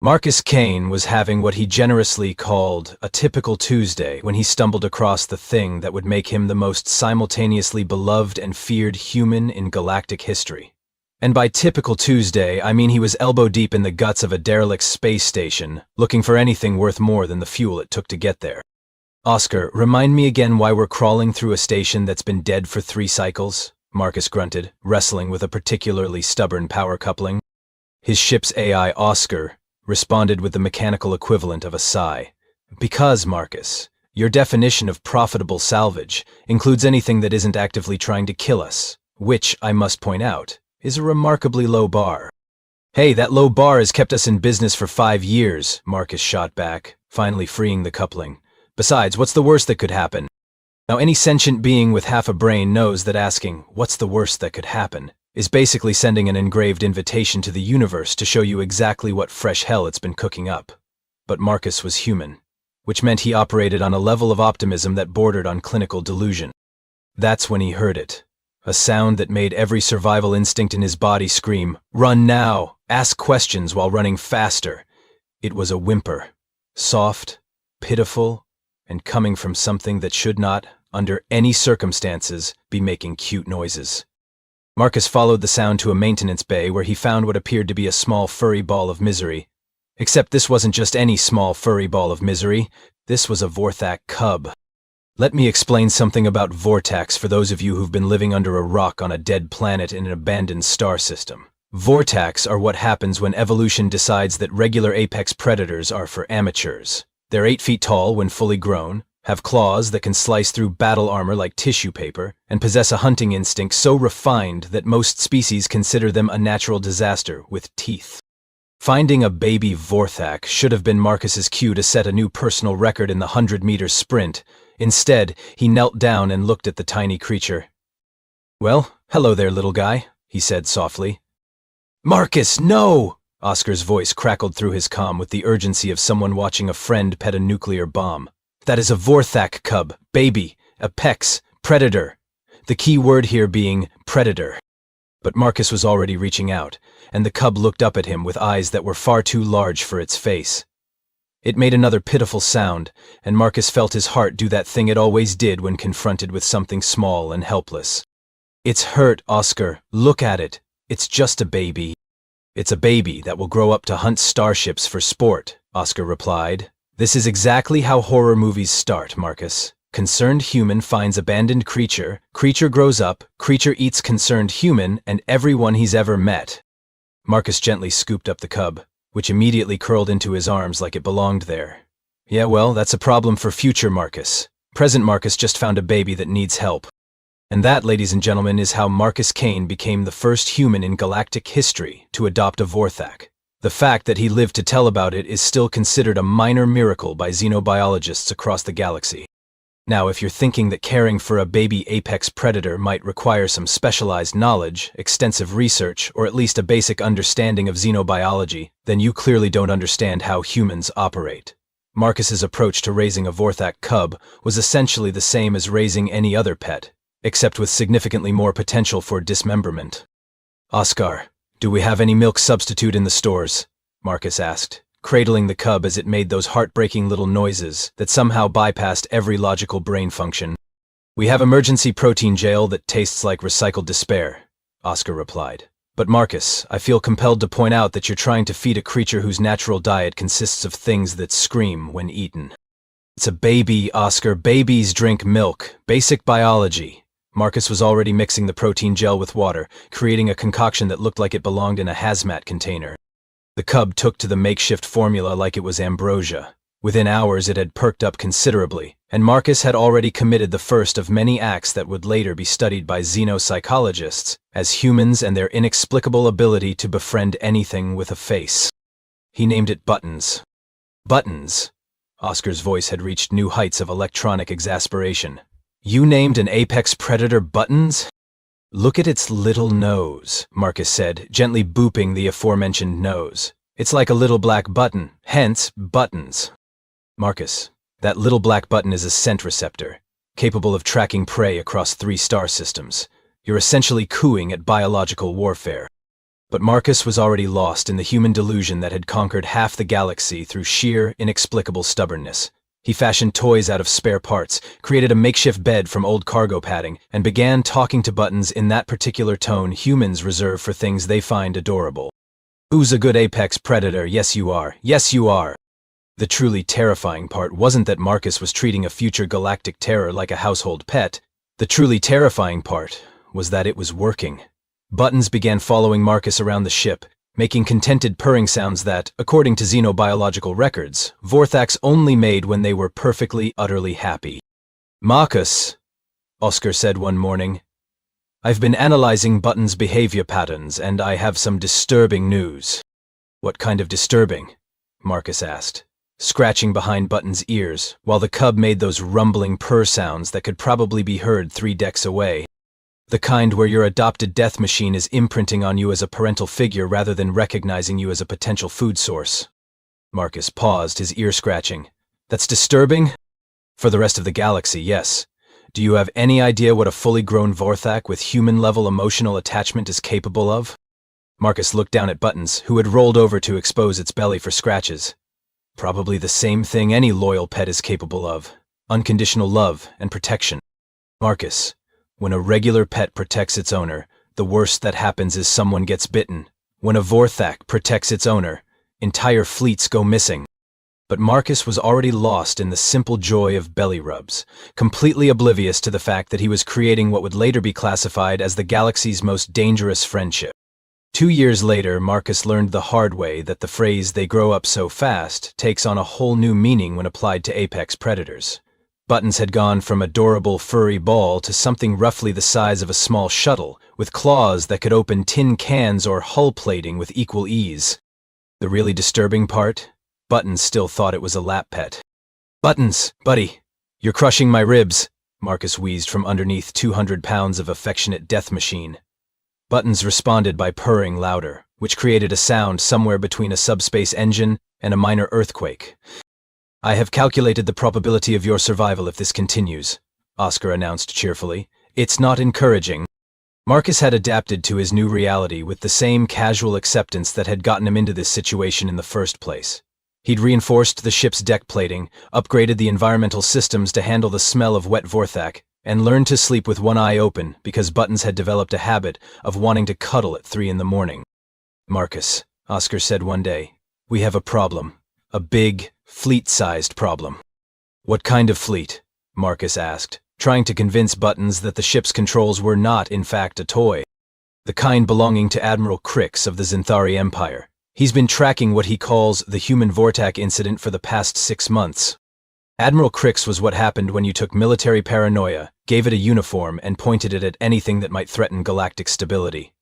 Marcus Kane was having what he generously called a typical Tuesday when he stumbled across the thing that would make him the most simultaneously beloved and feared human in galactic history. And by typical Tuesday, I mean he was elbow deep in the guts of a derelict space station, looking for anything worth more than the fuel it took to get there. "Oscar, remind me again why we're crawling through a station that's been dead for 3 cycles?" Marcus grunted, wrestling with a particularly stubborn power coupling. His ship's AI, Oscar, responded with the mechanical equivalent of a sigh. "Because, Marcus, your definition of profitable salvage includes anything that isn't actively trying to kill us, which, I must point out, is a remarkably low bar." "Hey, that low bar has kept us in business for 5 years, Marcus shot back, finally freeing the coupling. "Besides, what's the worst that could happen?" Now, any sentient being with half a brain knows that asking, "What's the worst that could happen?" is basically sending an engraved invitation to the universe to show you exactly what fresh hell it's been cooking up. But Marcus was human, which meant he operated on a level of optimism that bordered on clinical delusion. That's when he heard it. A sound that made every survival instinct in his body scream, "Run now! Ask questions while running faster!" It was a whimper. Soft, pitiful, and coming from something that should not, under any circumstances, be making cute noises. Marcus followed the sound to a maintenance bay where he found what appeared to be a small furry ball of misery. Except this wasn't just any small furry ball of misery, this was a Vorthak cub. Let me explain something about Vortax for those of you who've been living under a rock on a dead planet in an abandoned star system. Vortax are what happens when evolution decides that regular apex predators are for amateurs. They're 8 feet tall when fully grown, have claws that can slice through battle armor like tissue paper, and possess a hunting instinct so refined that most species consider them a natural disaster with teeth. Finding a baby Vorthak should have been Marcus's cue to set a new personal record in the 100-meter sprint. Instead, he knelt down and looked at the tiny creature. "Well, hello there, little guy," he said softly. "Marcus, no!" Oscar's voice crackled through his comm with the urgency of someone watching a friend pet a nuclear bomb. "That is a Vorthak cub, baby, apex, predator. The key word here being predator." But Marcus was already reaching out, and the cub looked up at him with eyes that were far too large for its face. It made another pitiful sound, and Marcus felt his heart do that thing it always did when confronted with something small and helpless. "It's hurt, Oscar. Look at it. It's just a baby." "It's a baby that will grow up to hunt starships for sport," Oscar replied. "This is exactly how horror movies start, Marcus. Concerned human finds abandoned creature, creature grows up, creature eats concerned human and everyone he's ever met." Marcus gently scooped up the cub, which immediately curled into his arms like it belonged there. "Yeah, well, that's a problem for future Marcus. Present Marcus just found a baby that needs help." And that, ladies and gentlemen, is how Marcus Kane became the first human in galactic history to adopt a Vorthak. The fact that he lived to tell about it is still considered a minor miracle by xenobiologists across the galaxy. Now, if you're thinking that caring for a baby apex predator might require some specialized knowledge, extensive research, or at least a basic understanding of xenobiology, then you clearly don't understand how humans operate. Marcus's approach to raising a Vorthak cub was essentially the same as raising any other pet, except with significantly more potential for dismemberment. "Oscar, do we have any milk substitute in the stores?" Marcus asked, cradling the cub as it made those heartbreaking little noises that somehow bypassed every logical brain function. "We have emergency protein gel that tastes like recycled despair," Oscar replied. "But Marcus, I feel compelled to point out that you're trying to feed a creature whose natural diet consists of things that scream when eaten." "It's a baby, Oscar. Babies drink milk. Basic biology." Marcus was already mixing the protein gel with water, creating a concoction that looked like it belonged in a hazmat container. The cub took to the makeshift formula like it was ambrosia. Within hours it had perked up considerably, and Marcus had already committed the first of many acts that would later be studied by xenopsychologists as humans and their inexplicable ability to befriend anything with a face. He named it Buttons. "Buttons?" Oscar's voice had reached new heights of electronic exasperation. "You named an apex predator Buttons?" "Look at its little nose," Marcus said, gently booping the aforementioned nose. "It's like a little black button, hence Buttons." "Marcus, that little black button is a scent receptor, capable of tracking prey across 3 star systems. You're essentially cooing at biological warfare." But Marcus was already lost in the human delusion that had conquered half the galaxy through sheer, inexplicable stubbornness. He fashioned toys out of spare parts, created a makeshift bed from old cargo padding, and began talking to Buttons in that particular tone humans reserve for things they find adorable. "Who's a good apex predator? Yes, you are. Yes, you are." The truly terrifying part wasn't that Marcus was treating a future galactic terror like a household pet. The truly terrifying part was that it was working. Buttons began following Marcus around the ship, making contented purring sounds that, according to xenobiological records, Vorthax only made when they were perfectly, utterly happy. "Marcus," Oscar said one morning, "I've been analyzing Buttons' behavior patterns, and I have some disturbing news." "What kind of disturbing?" Marcus asked, scratching behind Buttons' ears, while the cub made those rumbling purr sounds that could probably be heard 3 decks away. "The kind where your adopted death machine is imprinting on you as a parental figure rather than recognizing you as a potential food source." Marcus paused, his ear scratching. "That's disturbing?" "For the rest of the galaxy, yes. Do you have any idea what a fully grown Vorthak with human-level emotional attachment is capable of?" Marcus looked down at Buttons, who had rolled over to expose its belly for scratches. "Probably the same thing any loyal pet is capable of. Unconditional love and protection." "Marcus, when a regular pet protects its owner, the worst that happens is someone gets bitten. When a Vorthak protects its owner, entire fleets go missing." But Marcus was already lost in the simple joy of belly rubs, completely oblivious to the fact that he was creating what would later be classified as the galaxy's most dangerous friendship. 2 years later, Marcus learned the hard way that the phrase "they grow up so fast" takes on a whole new meaning when applied to apex predators. Buttons had gone from adorable furry ball to something roughly the size of a small shuttle, with claws that could open tin cans or hull plating with equal ease. The really disturbing part? Buttons still thought it was a lap pet. "Buttons, buddy, you're crushing my ribs," Marcus wheezed from underneath 200 pounds of affectionate death machine. Buttons responded by purring louder, which created a sound somewhere between a subspace engine and a minor earthquake. "I have calculated the probability of your survival if this continues," Oscar announced cheerfully. "It's not encouraging." Marcus had adapted to his new reality with the same casual acceptance that had gotten him into this situation in the first place. He'd reinforced the ship's deck plating, upgraded the environmental systems to handle the smell of wet Vorthak, and learned to sleep with one eye open because Buttons had developed a habit of wanting to cuddle at 3 in the morning. "Marcus," Oscar said one day, "we have a problem. A big, fleet-sized problem." "What kind of fleet?" Marcus asked, trying to convince Buttons that the ship's controls were not, in fact, a toy. "The kind belonging to Admiral Crix of the Zinthari Empire. He's been tracking what he calls the human Vortak incident for the past 6 months. Admiral Crix was what happened when you took military paranoia, gave it a uniform, and pointed it at anything that might threaten galactic stability.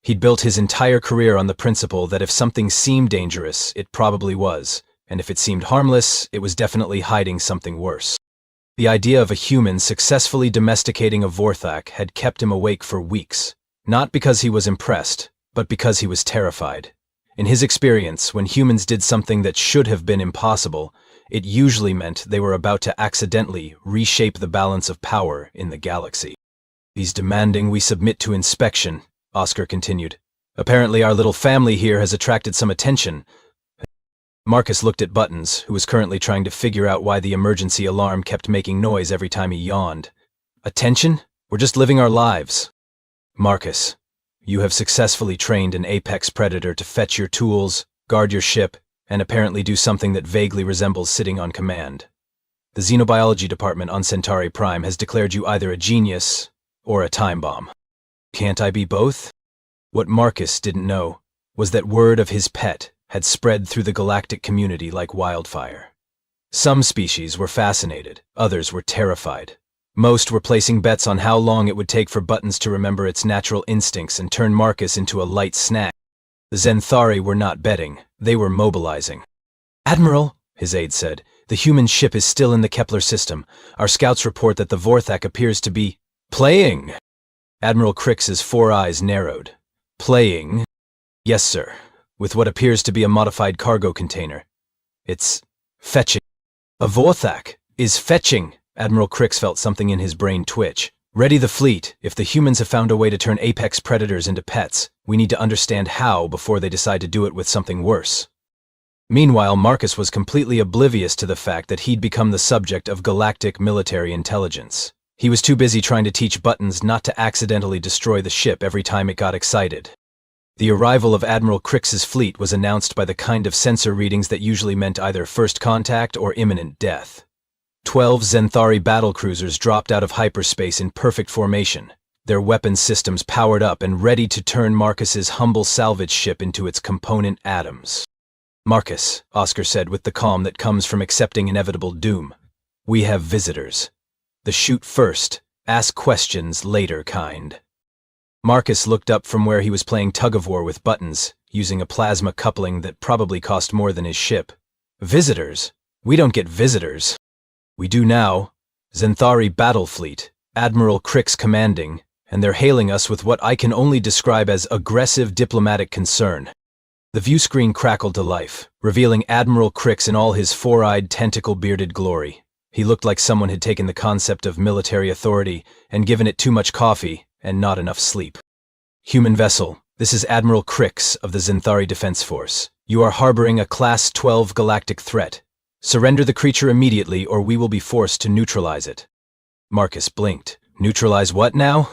He'd built his entire career on the principle that if something seemed dangerous, it probably was, and if it seemed harmless, it was definitely hiding something worse. The idea of a human successfully domesticating a Vorthak had kept him awake for weeks, not because he was impressed, but because he was terrified. In his experience, when humans did something that should have been impossible, it usually meant they were about to accidentally reshape the balance of power in the galaxy. "He's demanding we submit to inspection," Oscar continued. "Apparently our little family here has attracted some attention." Marcus looked at Buttons, who was currently trying to figure out why the emergency alarm kept making noise every time he yawned. "Attention? We're just living our lives." "Marcus, you have successfully trained an apex predator to fetch your tools, guard your ship, and apparently do something that vaguely resembles sitting on command. The Xenobiology Department on Centauri Prime has declared you either a genius or a time bomb. Can't I be both?" What Marcus didn't know was that word of his pet had spread through the galactic community like wildfire. Some species were fascinated, others were terrified. Most were placing bets on how long it would take for Buttons to remember its natural instincts and turn Marcus into a light snack. The Zenthari were not betting, they were mobilizing. "Admiral," his aide said, "the human ship is still in the Kepler system. Our scouts report that the Vorthak appears to be playing." Admiral Crix's 4 eyes narrowed. "Playing?" "Yes, sir, with what appears to be a modified cargo container. It's fetching." "A Vorthak is fetching." Admiral Crix felt something in his brain twitch. Ready the fleet. If the humans have found a way to turn apex predators into pets, we need to understand how before they decide to do it with something worse. Meanwhile, Marcus was completely oblivious to the fact that he'd become the subject of galactic military intelligence. He was too busy trying to teach Buttons not to accidentally destroy the ship every time it got excited. The arrival of Admiral Crix's fleet was announced by the kind of sensor readings that usually meant either first contact or imminent death. 12 Zenthari battlecruisers dropped out of hyperspace in perfect formation, their weapons systems powered up and ready to turn Marcus's humble salvage ship into its component atoms. "Marcus," Oscar said with the calm that comes from accepting inevitable doom, "we have visitors. The shoot first, ask questions later kind." Marcus looked up from where he was playing tug-of-war with Buttons, using a plasma coupling that probably cost more than his ship. "Visitors? We don't get visitors." "We do now. Zenthari battle fleet, Admiral Crix commanding, and they're hailing us with what I can only describe as aggressive diplomatic concern." The view screen crackled to life, revealing Admiral Crix in all his four-eyed, tentacle-bearded glory. He looked like someone had taken the concept of military authority and given it too much coffee and not enough sleep. "Human vessel, this is Admiral Crix of the Zenthari Defense Force. You are harboring a Class 12 galactic threat. Surrender the creature immediately or we will be forced to neutralize it." Marcus blinked. "Neutralize what now?"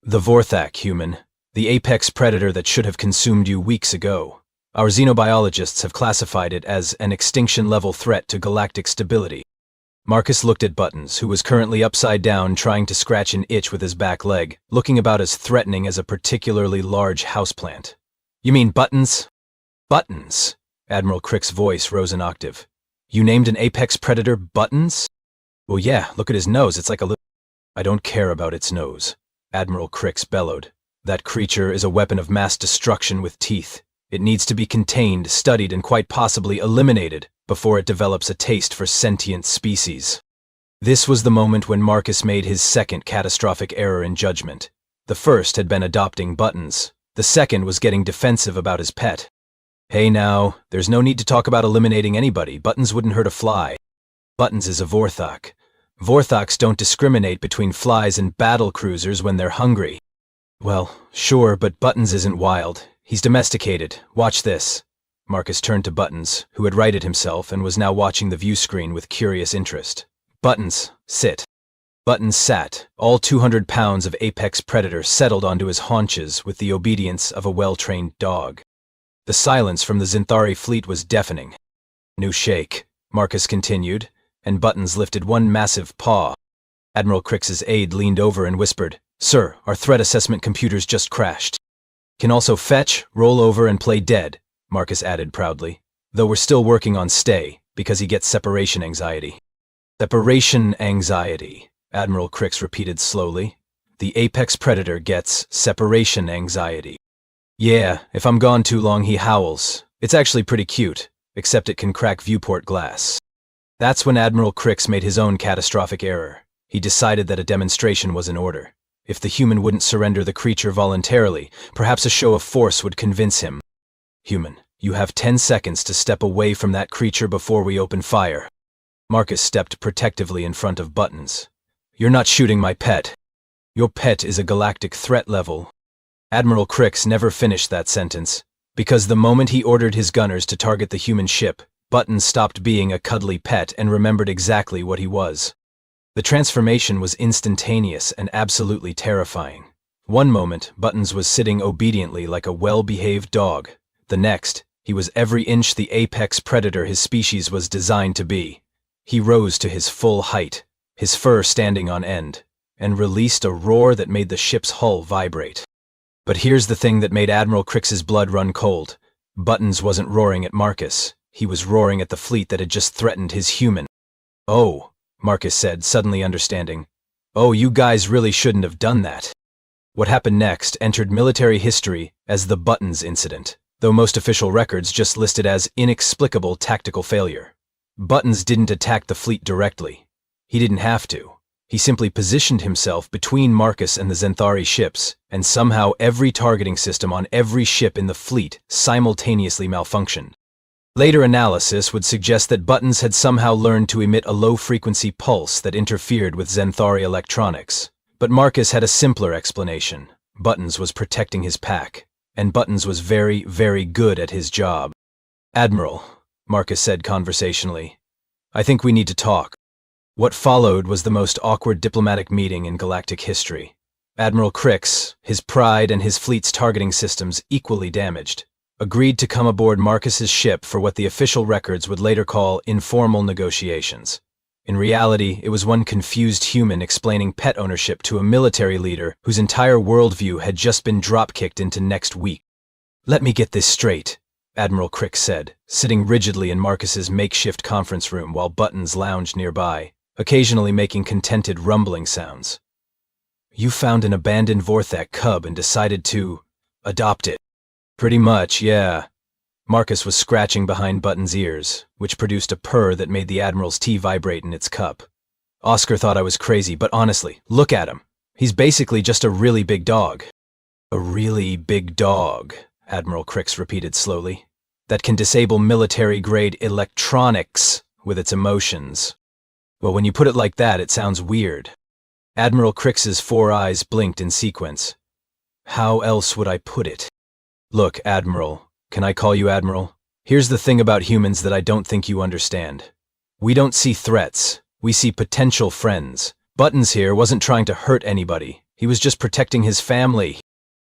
"The Vorthak, human. The apex predator that should have consumed you weeks ago. Our xenobiologists have classified it as an extinction-level threat to galactic stability." Marcus looked at Buttons, who was currently upside down trying to scratch an itch with his back leg, looking about as threatening as a particularly large houseplant. "You mean Buttons?" "Buttons?" Admiral Crix's voice rose an octave. "You named an apex predator Buttons?" "Well, yeah, look at his nose, it's like a little—" "I don't care about its nose," Admiral Crix bellowed. "That creature is a weapon of mass destruction with teeth. It needs to be contained, studied, and quite possibly eliminated before it develops a taste for sentient species." This was the moment when Marcus made his second catastrophic error in judgment. The first had been adopting Buttons. The second was getting defensive about his pet. "Hey now, there's no need to talk about eliminating anybody. Buttons wouldn't hurt a fly. Buttons is a Vorthak. Vorthaks don't discriminate between flies and battle cruisers when they're hungry." "Well, sure, but Buttons isn't wild. He's domesticated. Watch this." Marcus turned to Buttons, who had righted himself and was now watching the view screen with curious interest. "Buttons, sit." Buttons sat, all 200 pounds of apex predator settled onto his haunches with the obedience of a well-trained dog. The silence from the Zenthari fleet was deafening. "New shake," Marcus continued, and Buttons lifted one massive paw. Admiral Crix's aide leaned over and whispered, "Sir, our threat assessment computers just crashed." "Can also fetch, roll over, and play dead," Marcus added proudly, "though we're still working on stay, because he gets separation anxiety." "Separation anxiety," Admiral Crix repeated slowly. "The apex predator gets separation anxiety. Yeah, if I'm gone too long he howls. It's actually pretty cute, except it can crack viewport glass." That's when Admiral Crix made his own catastrophic error. He decided that a demonstration was in order. If the human wouldn't surrender the creature voluntarily, perhaps a show of force would convince him. "Human, you have 10 seconds to step away from that creature before we open fire." Marcus stepped protectively in front of Buttons. "You're not shooting my pet. Your pet is a galactic threat level." Admiral Crix never finished that sentence, because the moment he ordered his gunners to target the human ship, Buttons stopped being a cuddly pet and remembered exactly what he was. The transformation was instantaneous and absolutely terrifying. One moment, Buttons was sitting obediently like a well-behaved dog. The next, he was every inch the apex predator his species was designed to be. He rose to his full height, his fur standing on end, and released a roar that made the ship's hull vibrate. But here's the thing that made Admiral Crix's blood run cold. Buttons wasn't roaring at Marcus. He was roaring at the fleet that had just threatened his human. "Oh," Marcus said, suddenly understanding. "Oh, you guys really shouldn't have done that." What happened next entered military history as the Buttons incident, though most official records just listed as inexplicable tactical failure. Buttons didn't attack the fleet directly. He didn't have to. He simply positioned himself between Marcus and the Zenthari ships, and somehow every targeting system on every ship in the fleet simultaneously malfunctioned. Later analysis would suggest that Buttons had somehow learned to emit a low-frequency pulse that interfered with Zenthari electronics. But Marcus had a simpler explanation. Buttons was protecting his pack, and Buttons was very, very good at his job. "Admiral," Marcus said conversationally, "I think we need to talk." What followed was the most awkward diplomatic meeting in galactic history. Admiral Crix, his pride and his fleet's targeting systems equally damaged, agreed to come aboard Marcus's ship for what the official records would later call informal negotiations. In reality, it was one confused human explaining pet ownership to a military leader whose entire worldview had just been drop-kicked into next week. "Let me get this straight," Admiral Crix said, sitting rigidly in Marcus's makeshift conference room while Buttons lounged nearby, occasionally making contented rumbling sounds. "You found an abandoned Vorthak cub and decided to adopt it." "Pretty much, yeah." Marcus was scratching behind Button's ears, which produced a purr that made the Admiral's tea vibrate in its cup. "Oscar thought I was crazy, but honestly, look at him. He's basically just a really big dog." "A really big dog," Admiral Crix repeated slowly, "that can disable military-grade electronics with its emotions." "Well, when you put it like that, it sounds weird." Admiral Crix's 4 eyes blinked in sequence. "How else would I put it?" "Look, Admiral, can I call you Admiral? Here's the thing about humans that I don't think you understand. We don't see threats, we see potential friends. Buttons here wasn't trying to hurt anybody, he was just protecting his family.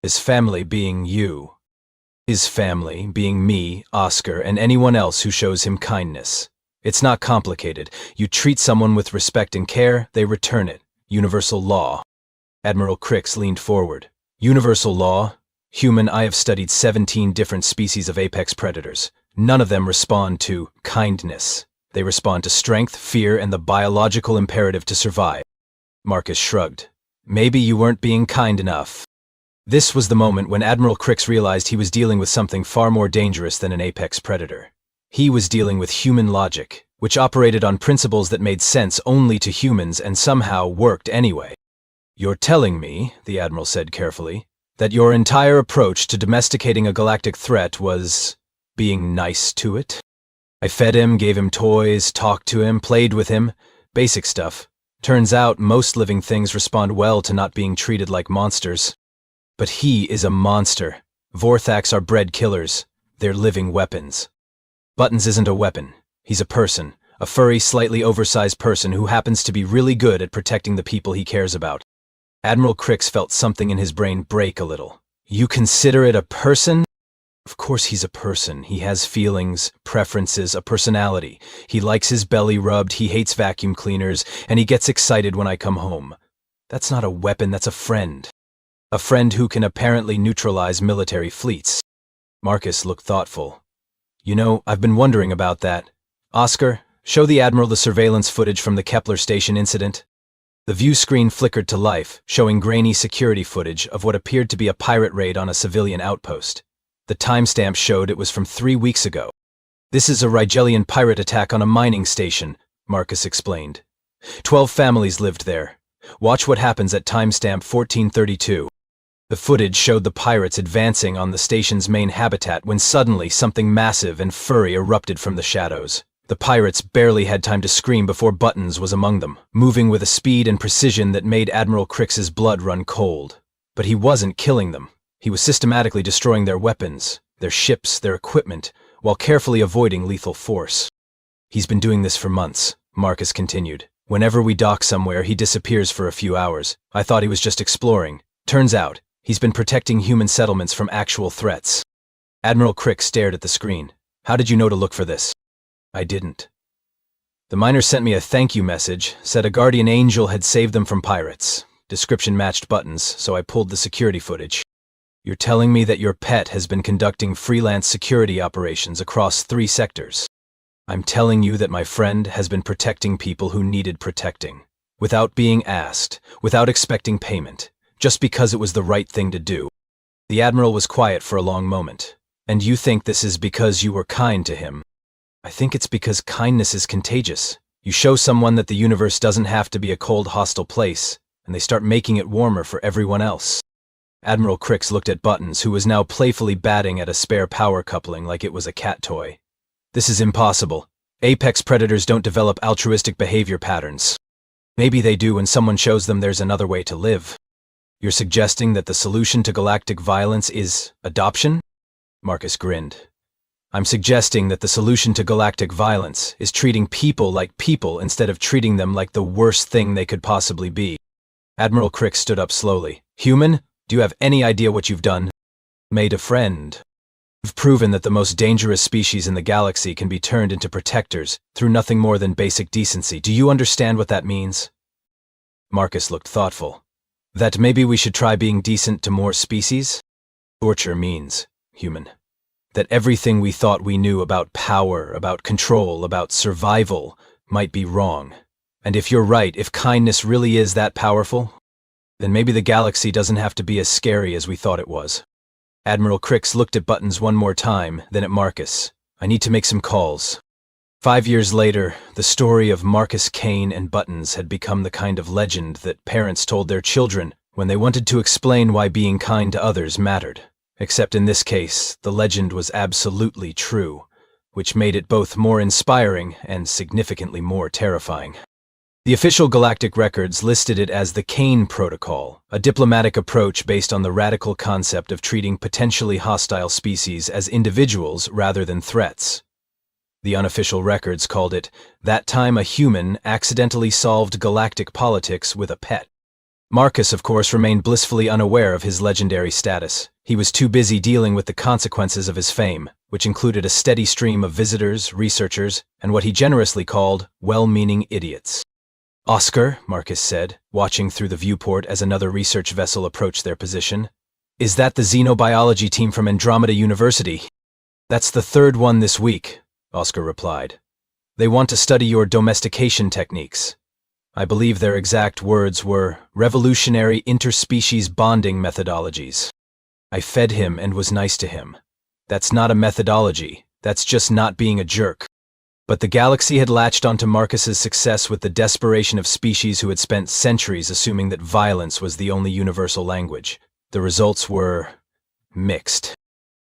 His family being you. His family being me, Oscar, and anyone else who shows him kindness. It's not complicated. You treat someone with respect and care, they return it. Universal law." Admiral Crix leaned forward. "Universal law? Human, I have studied 17 different species of apex predators. None of them respond to kindness. They respond to strength, fear, and the biological imperative to survive." Marcus shrugged. "Maybe you weren't being kind enough." This was the moment when Admiral Crix realized he was dealing with something far more dangerous than an apex predator. He was dealing with human logic, which operated on principles that made sense only to humans and somehow worked anyway. "You're telling me," the Admiral said carefully, "that your entire approach to domesticating a galactic threat was being nice to it? I fed him, gave him toys, talked to him, played with him, basic stuff. Turns out most living things respond well to not being treated like monsters. But he is a monster. Vorthaks are bred killers. They're living weapons. Buttons isn't a weapon. He's a person, a furry, slightly oversized person who happens to be really good at protecting the people he cares about." Admiral Crix felt something in his brain break a little. "You consider it a person?" "Of course he's a person. He has feelings, preferences, a personality. He likes his belly rubbed, he hates vacuum cleaners, and he gets excited when I come home. That's not a weapon, that's a friend. A friend who can apparently neutralize military fleets." Marcus looked thoughtful. "You know, I've been wondering about that. Oscar, show the Admiral the surveillance footage from the Kepler station incident." The view screen flickered to life, showing grainy security footage of what appeared to be a pirate raid on a civilian outpost. The timestamp showed it was from 3 weeks ago. "This is a Rigelian pirate attack on a mining station," Marcus explained. 12 families lived there. Watch what happens at timestamp 1432. The footage showed the pirates advancing on the station's main habitat when suddenly something massive and furry erupted from the shadows. The pirates barely had time to scream before Buttons was among them, moving with a speed and precision that made Admiral Crix's blood run cold. But he wasn't killing them. He was systematically destroying their weapons, their ships, their equipment, while carefully avoiding lethal force. "He's been doing this for months," Marcus continued. "Whenever we dock somewhere, he disappears for a few hours. I thought he was just exploring. Turns out, he's been protecting human settlements from actual threats." Admiral Crix stared at the screen. "How did you know to look for this?" "I didn't. The miner sent me a thank you message, said a guardian angel had saved them from pirates. Description matched Buttons, so I pulled the security footage." "You're telling me that your pet has been conducting freelance security operations across 3 sectors. "I'm telling you that my friend has been protecting people who needed protecting, without being asked, without expecting payment, just because it was the right thing to do." The Admiral was quiet for a long moment. "And you think this is because you were kind to him?" "I think it's because kindness is contagious. You show someone that the universe doesn't have to be a cold, hostile place, and they start making it warmer for everyone else." Admiral Crix looked at Buttons, who was now playfully batting at a spare power coupling like it was a cat toy. "This is impossible. Apex predators don't develop altruistic behavior patterns." Maybe they do when someone shows them there's another way to live. You're suggesting that the solution to galactic violence is adoption? Marcus grinned. I'm suggesting that the solution to galactic violence is treating people like people instead of treating them like the worst thing they could possibly be. Admiral Crick stood up slowly. Human, do you have any idea what you've done? Made a friend. You've proven that the most dangerous species in the galaxy can be turned into protectors through nothing more than basic decency. Do you understand what that means? Marcus looked thoughtful. That maybe we should try being decent to more species? Torture means human. That everything we thought we knew about power, about control, about survival might be wrong. And if you're right, if kindness really is that powerful, then maybe the galaxy doesn't have to be as scary as we thought it was. Admiral Crix looked at Buttons one more time, then at Marcus. I need to make some calls. 5 years later, the story of Marcus Kane and Buttons had become the kind of legend that parents told their children when they wanted to explain why being kind to others mattered. Except in this case, the legend was absolutely true, which made it both more inspiring and significantly more terrifying. The official galactic records listed it as the Kane Protocol, a diplomatic approach based on the radical concept of treating potentially hostile species as individuals rather than threats. The unofficial records called it, "That time a human accidentally solved galactic politics with a pet." Marcus, of course, remained blissfully unaware of his legendary status. He was too busy dealing with the consequences of his fame, which included a steady stream of visitors, researchers, and what he generously called well-meaning idiots. "Oscar," Marcus said, watching through the viewport as another research vessel approached their position. "Is that the xenobiology team from Andromeda University?" "That's the third one this week," Oscar replied. "They want to study your domestication techniques. I believe their exact words were revolutionary interspecies bonding methodologies. I fed him and was nice to him. That's not a methodology, that's just not being a jerk." But the galaxy had latched onto Marcus's success with the desperation of species who had spent centuries assuming that violence was the only universal language. The results were mixed.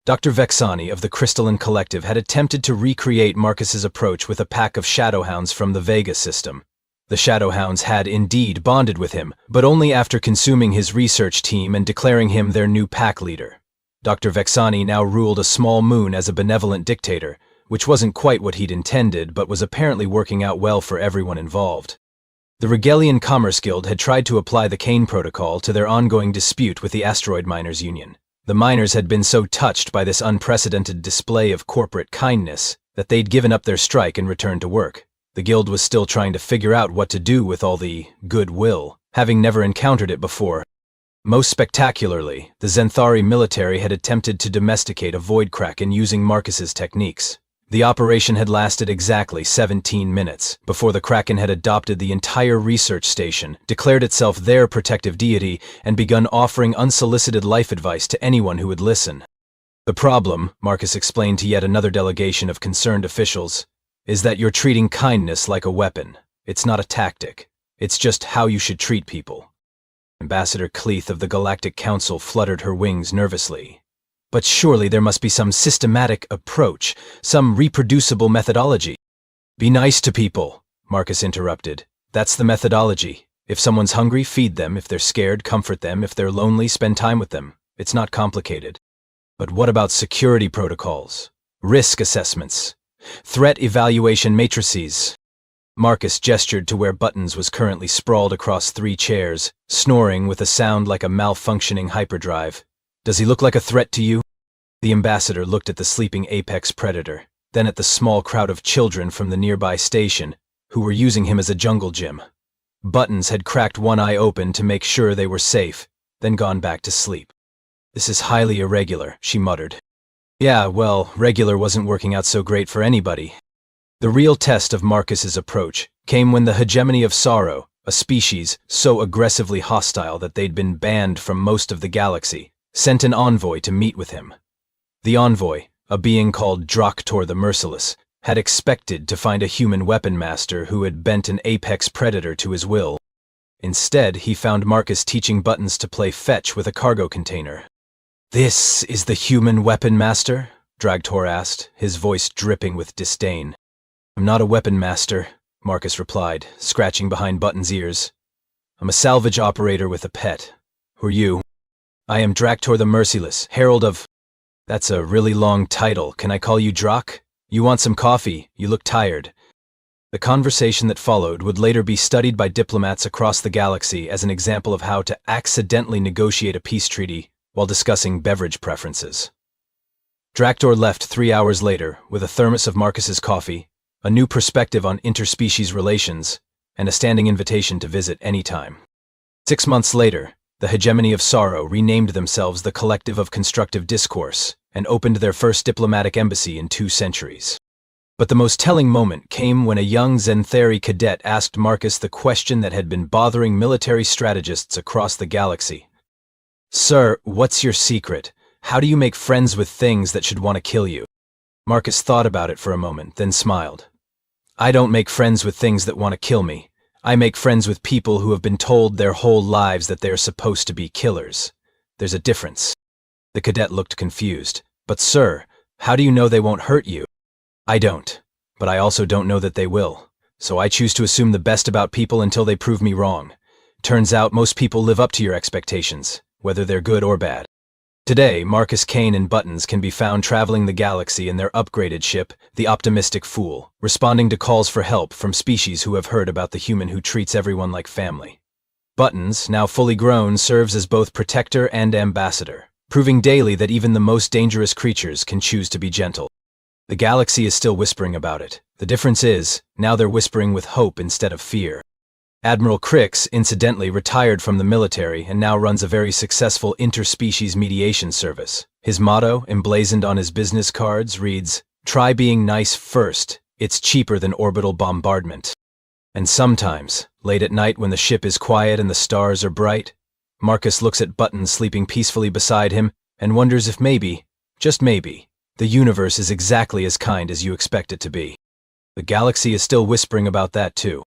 Dr. Vexani of the Crystalline Collective had attempted to recreate Marcus's approach with a pack of shadowhounds from the Vega system. The shadowhounds had indeed bonded with him, but only after consuming his research team and declaring him their new pack leader. Dr. Vexani now ruled a small moon as a benevolent dictator, which wasn't quite what he'd intended, but was apparently working out well for everyone involved. The Regelian Commerce Guild had tried to apply the Kane Protocol to their ongoing dispute with the Asteroid Miners Union. The miners had been so touched by this unprecedented display of corporate kindness that they'd given up their strike and returned to work. The guild was still trying to figure out what to do with all the goodwill, having never encountered it before. Most spectacularly, the Zenthari military had attempted to domesticate a void kraken using Marcus's techniques. The operation had lasted exactly 17 minutes before the Kraken had adopted the entire research station, declared itself their protective deity, and begun offering unsolicited life advice to anyone who would listen. "The problem," Marcus explained to yet another delegation of concerned officials, "is that you're treating kindness like a weapon. It's not a tactic. It's just how you should treat people." Ambassador Cleeth of the Galactic Council fluttered her wings nervously. "But surely there must be some systematic approach, some reproducible methodology." "Be nice to people," Marcus interrupted. "That's the methodology. If someone's hungry, feed them. If they're scared, comfort them. If they're lonely, spend time with them. It's not complicated." "But what about security protocols? Risk assessments? Threat evaluation matrices?" Marcus gestured to where Buttons was currently sprawled across 3 chairs, snoring with a sound like a malfunctioning hyperdrive. "Does he look like a threat to you?" The ambassador looked at the sleeping apex predator, then at the small crowd of children from the nearby station, who were using him as a jungle gym. Buttons had cracked one eye open to make sure they were safe, then gone back to sleep. "This is highly irregular," she muttered. "Yeah, well, regular wasn't working out so great for anybody." The real test of Marcus's approach came when the hegemony of Sorrow, a species so aggressively hostile that they'd been banned from most of the galaxy, sent an envoy to meet with him. The envoy, a being called Draktor the Merciless, had expected to find a human weapon master who had bent an apex predator to his will. Instead, he found Marcus teaching Buttons to play fetch with a cargo container. "This is the human weapon master?" Draktor asked, his voice dripping with disdain. "I'm not a weapon master," Marcus replied, scratching behind Button's ears. I'm a salvage operator with a pet. Who are you? I am Draktor the Merciless, Herald of... That's a really long title. Can I call you Drak? You want some coffee? You look tired. The conversation that followed would later be studied by diplomats across the galaxy as an example of how to accidentally negotiate a peace treaty while discussing beverage preferences. Draktor left 3 hours later with a thermos of Marcus's coffee, a new perspective on interspecies relations, and a standing invitation to visit anytime. 6 months later, the hegemony of sorrow renamed themselves the Collective of Constructive Discourse and opened their first diplomatic embassy in 2 centuries. But the most telling moment came when a young Zenthari cadet asked Marcus the question that had been bothering military strategists across the galaxy. Sir, what's your secret? How do you make friends with things that should want to kill you? Marcus thought about it for a moment, then smiled. I don't make friends with things that want to kill me. I make friends with people who have been told their whole lives that they are supposed to be killers. There's a difference. The cadet looked confused. But sir, how do you know they won't hurt you? I don't, but I also don't know that they will. So I choose to assume the best about people until they prove me wrong. Turns out most people live up to your expectations, whether they're good or bad. Today, Marcus, Kane, and Buttons can be found traveling the galaxy in their upgraded ship, the Optimistic Fool, responding to calls for help from species who have heard about the human who treats everyone like family. Buttons, now fully grown, serves as both protector and ambassador, proving daily that even the most dangerous creatures can choose to be gentle. The galaxy is still whispering about it. The difference is, now they're whispering with hope instead of fear. Admiral Crix, incidentally, retired from the military and now runs a very successful interspecies mediation service. His motto, emblazoned on his business cards, reads, "Try being nice first. It's cheaper than orbital bombardment." And sometimes, late at night when the ship is quiet and the stars are bright, Marcus looks at Buttons sleeping peacefully beside him and wonders if maybe, just maybe, the universe is exactly as kind as you expect it to be. The galaxy is still whispering about that too.